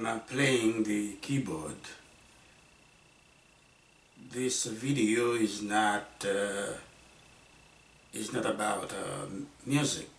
I'm playing the keyboard. This video is not about music.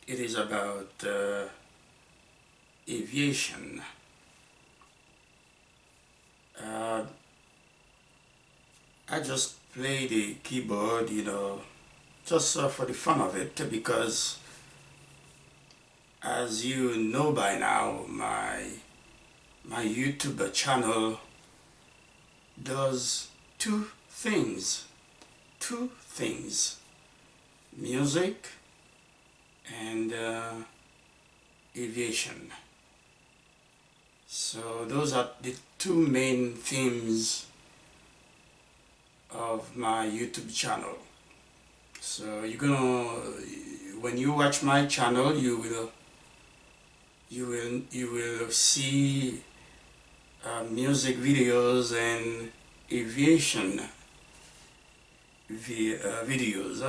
It is about aviation. I just play the keyboard, just for the fun of it, because as you know by now, my YouTube channel does two things, music and aviation. So those are the two main themes of my YouTube channel. So when you watch my channel, you will see music videos and aviation videos.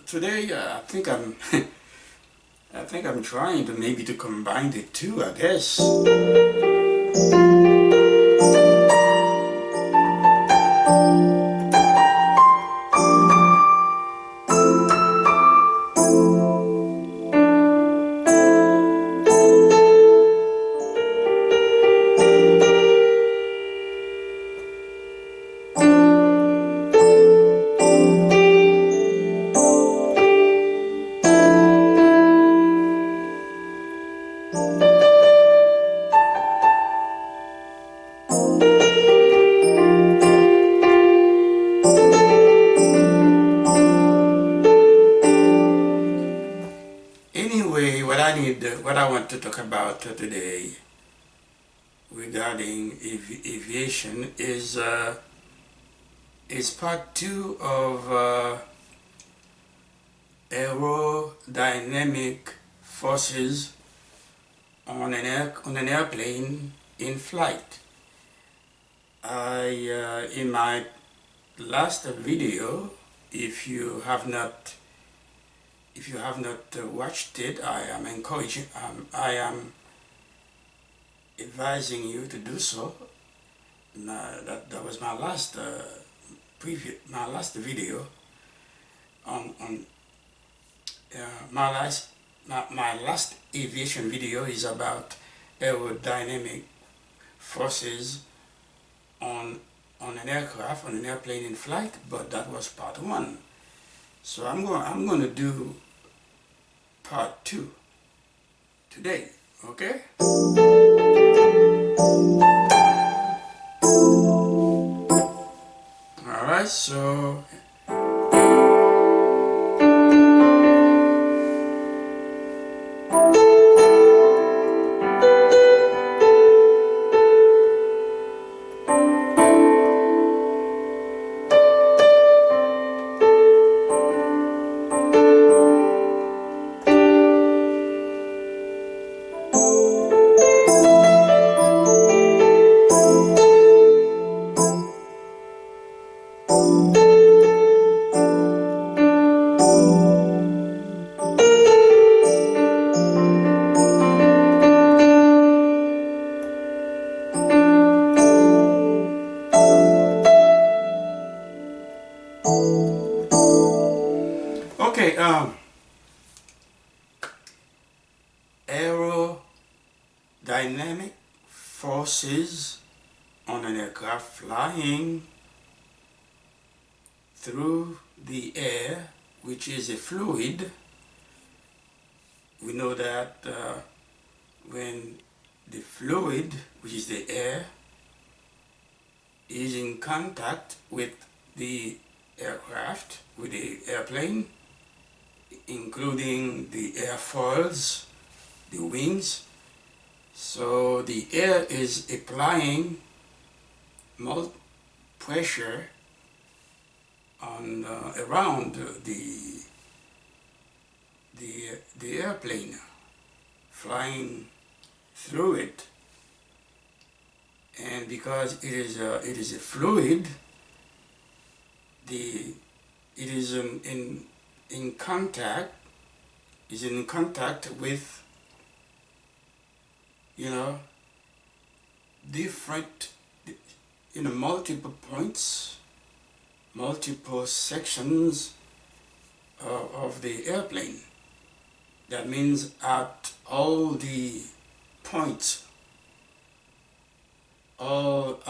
Today I think I'm trying to maybe to combine the two, I guess. Anyway, what I want to talk about today regarding aviation is part 2 of aerodynamic forces on an airplane in flight. In my last video, if you have not watched it, I am advising you to do so. That was my last video on my last aviation video is about aerodynamic forces on an airplane in flight, but that was part 1. So I'm going to do part 2 today, okay? All right, so okay, aerodynamic forces on an aircraft flying through the air, which is a fluid. We know that when the fluid, which is the air, is in contact with the aircraft, with the airplane, including the airfoils, the wings. So the air is applying more pressure on around the airplane, flying through it, and because it is a fluid, it is in contact with you know, different, multiple points, multiple sections of the airplane. That means at all the points, all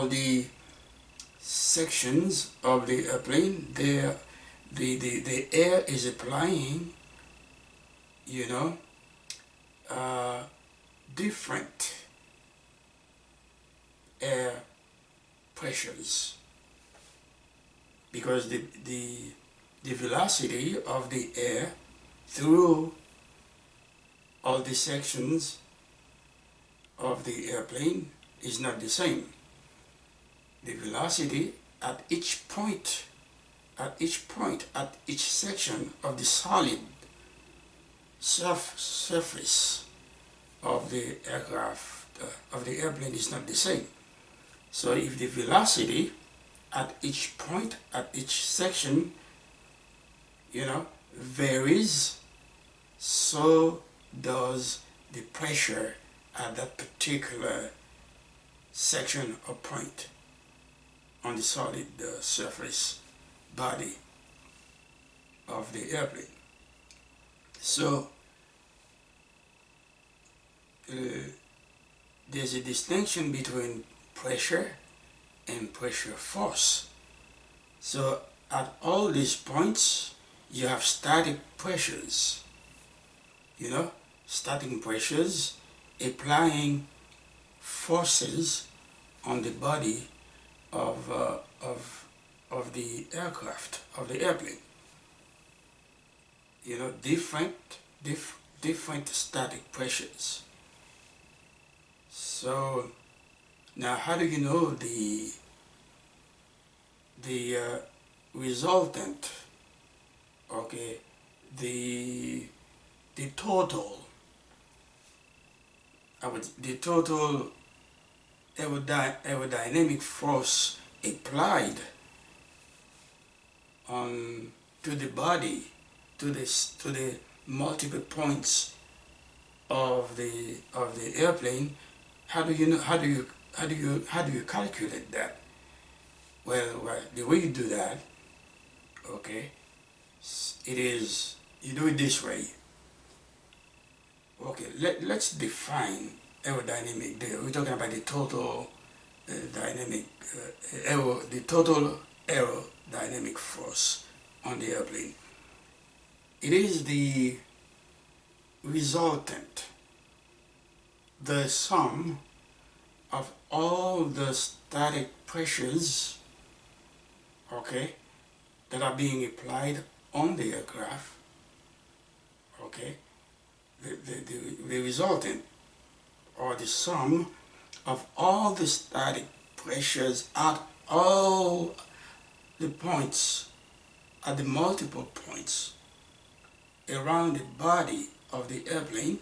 the sections of the airplane, there the air is applying, you know, different air pressures, because the velocity of the air through all the sections of the airplane is not the same. The velocity at each point, at each section of the solid surface of the aircraft, of the airplane is not the same. So if the velocity at each point, at each section, varies, so does the pressure at that particular section or point on the solid surface body of the airplane. So there's a distinction between pressure and pressure force. So at all these points you have static pressures, static pressures applying forces on the body of the aircraft, of the airplane. Different static pressures. So now, how do you know the resultant? Okay, the total aerodynamic force applied on to the body, to the multiple points of the airplane. How do you know? How do you calculate that? Well, the way you do that, okay, you do it this way. Okay, let's define aerodynamic. We're talking about the total the total aerodynamic force on the airplane. It is the resultant, the sum of all the static pressures, okay, that are being applied on the aircraft, okay, the resultant, or the sum of all the static pressures at all the points, at the multiple points around the body of the airplane.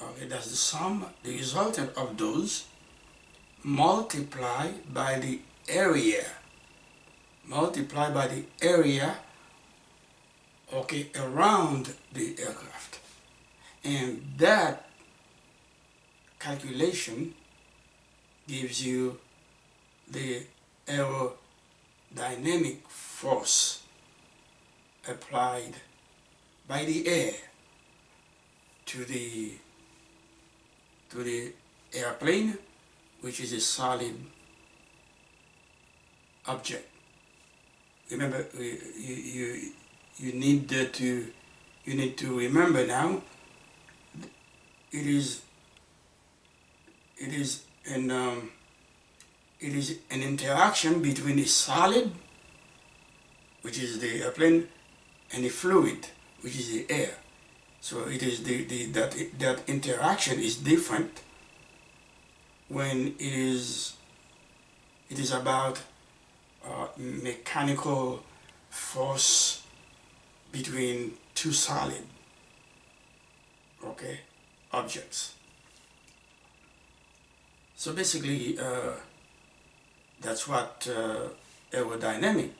Okay, that's the sum, the resultant of those, multiplied by the area, okay, around the aircraft. And that calculation gives you the aerodynamic force applied by the air to the airplane, which is a solid object. Remember, you need to remember now. It is an interaction between a solid, which is the airplane, and a fluid, which is the air. So it is that interaction is different when it is about mechanical force between two solid, okay, objects. So basically, that's what aerodynamic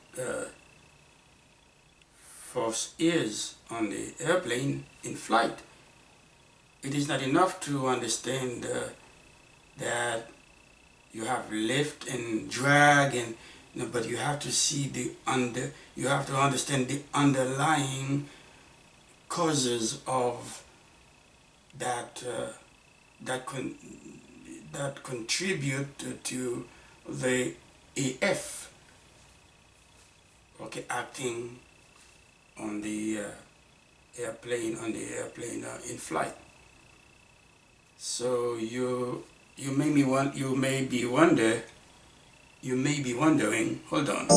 force is on the airplane in flight. And then, of course, you have the mechanical force, which is the air. So basically, that's what aerodynamic force is on the airplane in flight. And then, of course, you have the mechanical force, which is the air. So basically, that's what aerodynamic force is on the airplane in flight. And then, of course, you have the mechanical force, which is the air. So basically, that's what aerodynamic force is on the airplane in flight. it is not enough to understand that you have lift and drag, and but you have to see you have to understand the underlying causes of that that con, that contribute to the AF, okay, acting on the airplane in flight. So you may be wondering, hold on.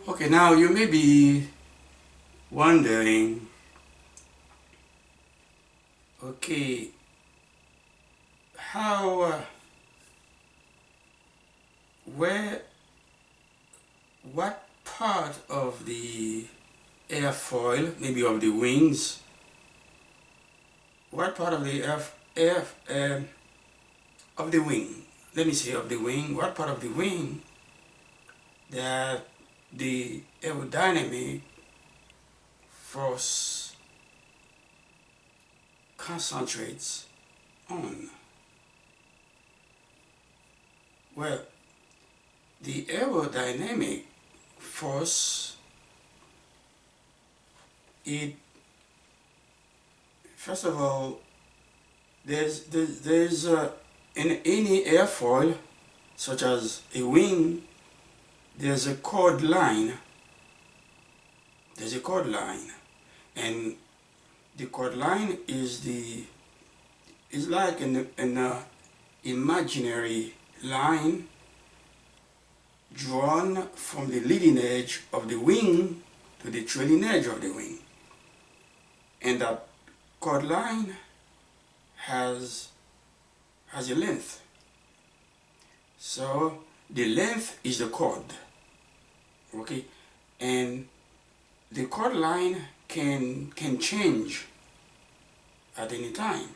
Okay, now you may be wondering, okay, how, where, what part of the airfoil, maybe of the wings, what part of the of the wing, let me say of the wing, what part of the wing that the aerodynamic force concentrates on? Well, the aerodynamic force, first of all, there's in any airfoil, such as a wing, there's a chord line. There's a chord line, and the chord line is like an imaginary line drawn from the leading edge of the wing to the trailing edge of the wing, and that chord line has a length. So the length is the chord, okay, and the chord line can change at any time.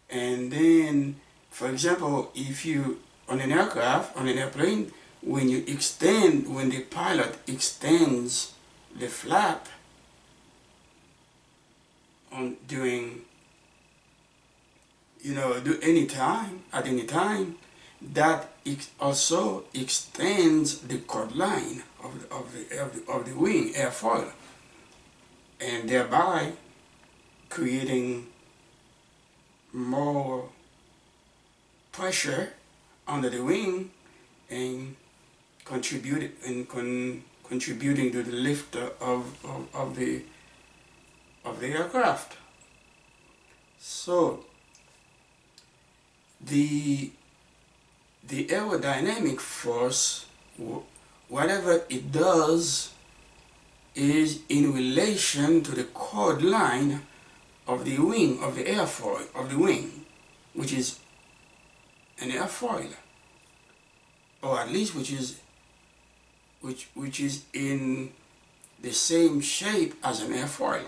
And then, for example, if you on an airplane, when the pilot extends the flap during, at any time, that also extends the chord line of the wing airfoil, and thereby creating more pressure under the wing and contributing to the lift of the aircraft. So the aerodynamic force, whatever it does, is in relation to the chord line of the wing, of the airfoil, of the wing, which is an airfoil, or at least which is in the same shape as an airfoil.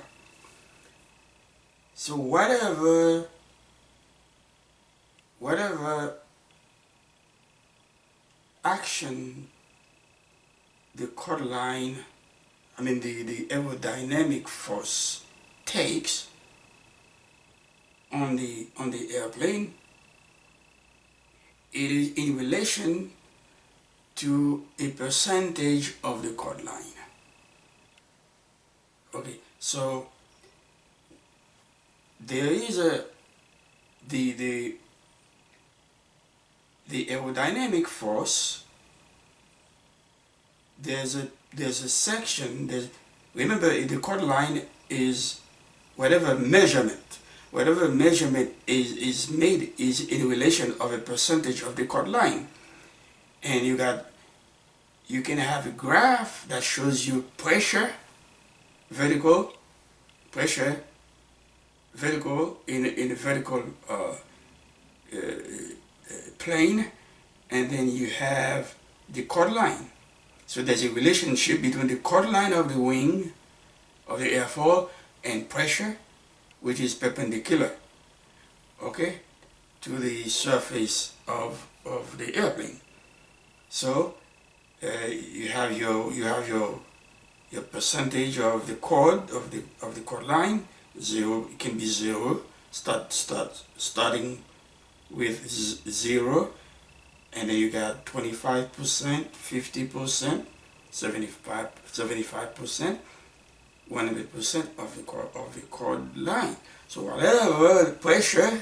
So whatever action the chord line, the aerodynamic force takes on the airplane, it is in relation to a percentage of the chord line. Okay, so there is the aerodynamic force. There's a section. Remember, the chord line is whatever measurement is made is in relation of a percentage of the chord line. And you can have a graph that shows you pressure, vertical, pressure, vertical in a vertical plane, and then you have the chord line. So there's a relationship between the chord line of the wing of the airfoil and pressure, which is perpendicular, okay, to the surface of the airplane. So you have your percentage of the chord of the chord line. Zero, it can be zero. Starting with 0, and then you got 25%, 50%, 75%, 100% of the chord line. So whatever pressure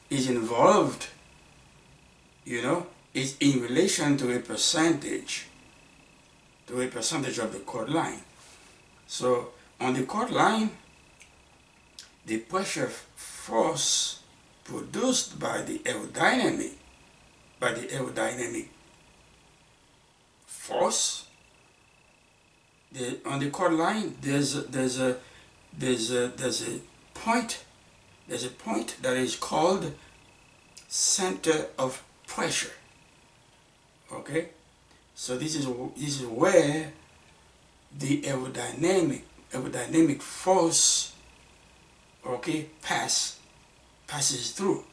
is involved, is in relation to a percentage of the chord line. So on the chord line, the pressure force produced by the aerodynamic force, on the chord line there's a point that is called center of pressure. Okay, so this is where the aerodynamic force, okay, passes through.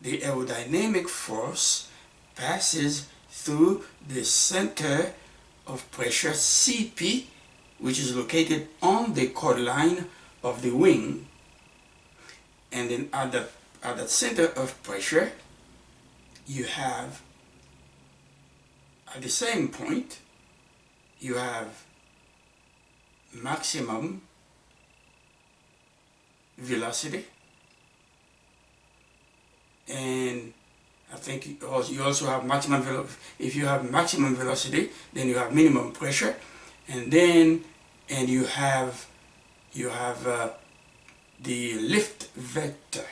The aerodynamic force passes through the center of pressure, CP, which is located on the chord line of the wing. And then at the center of pressure, you have, at the same point, you have maximum velocity, and I think you also have maximum velocity. If you have maximum velocity, then you have minimum pressure, and you have the lift vector.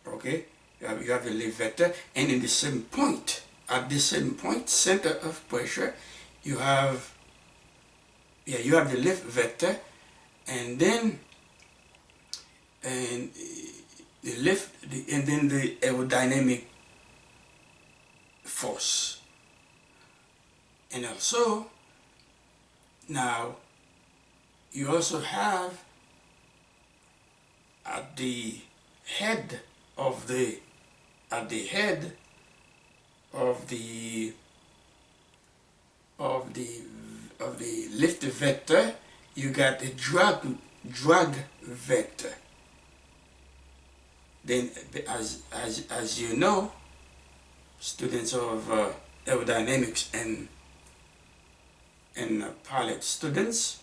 Okay, you have the lift vector, and in the same point, at the same point, center of pressure, you have the lift vector, and then the aerodynamic force. And also, now you also have at the head of the lift vector, you got a drag vector. Then, as you know, students of aerodynamics and pilot students,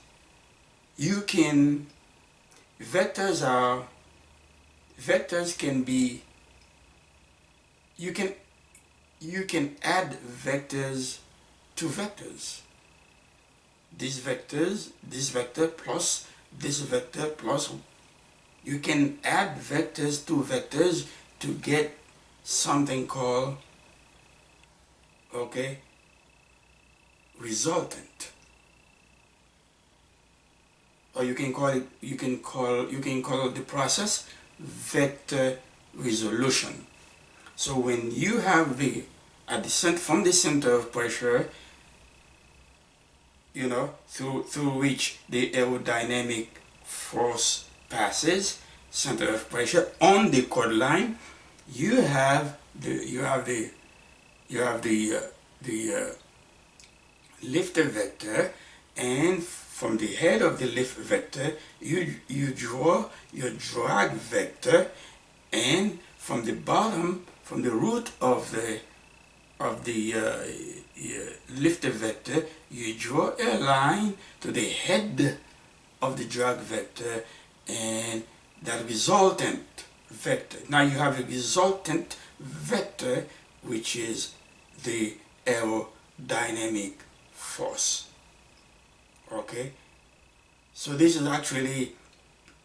vectors can be, you can add vectors to vectors. This vector plus this vector plus, you can add vectors to vectors to get something called, okay, resultant. Or you can call the process vector resolution. So when you have from the center of pressure, through which the aerodynamic force passes, center of pressure, on the chord line, you have the lift vector, and from the head of the lift vector, you draw your drag vector, and from the bottom, from the root of the lift vector, you draw a line to the head of the drag vector, and that resultant vector. Now you have a resultant vector, which is the aerodynamic force. Okay, so this is actually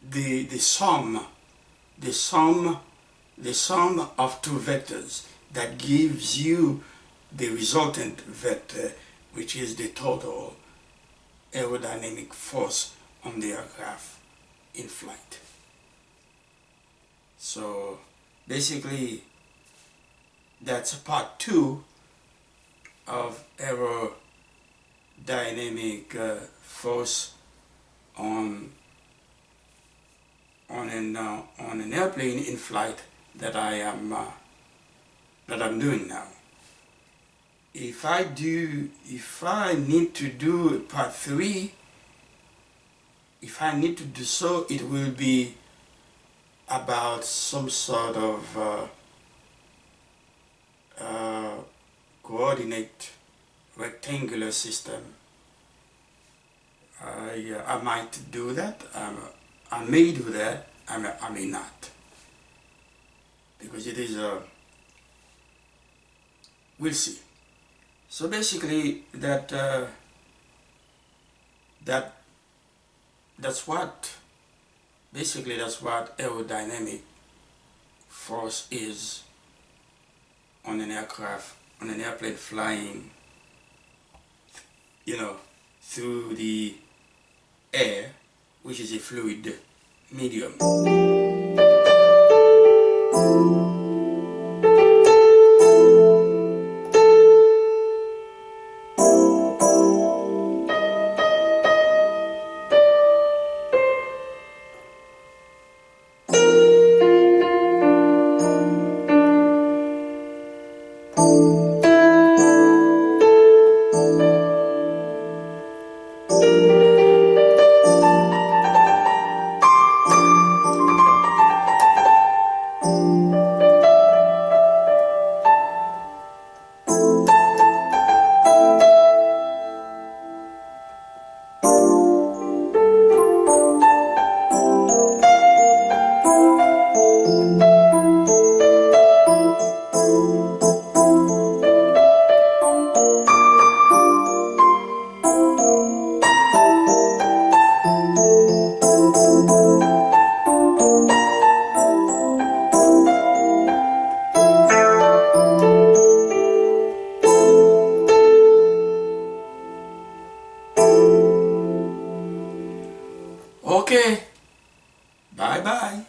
the sum of two vectors that gives you the resultant vector, which is the total aerodynamic force on the aircraft in flight. So basically that's part 2 of aerodynamic force on an airplane in flight that I'm doing now. If I need to do part 3, if I need to do so, it will be about some sort of coordinate rectangular system. I might do that. I may do that. I may not, because it is we'll see. So basically, that's what aerodynamic force is on an airplane flying, through the air, which is a fluid medium. Okay, bye bye,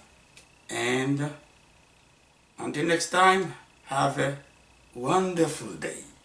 and until next time, have a wonderful day.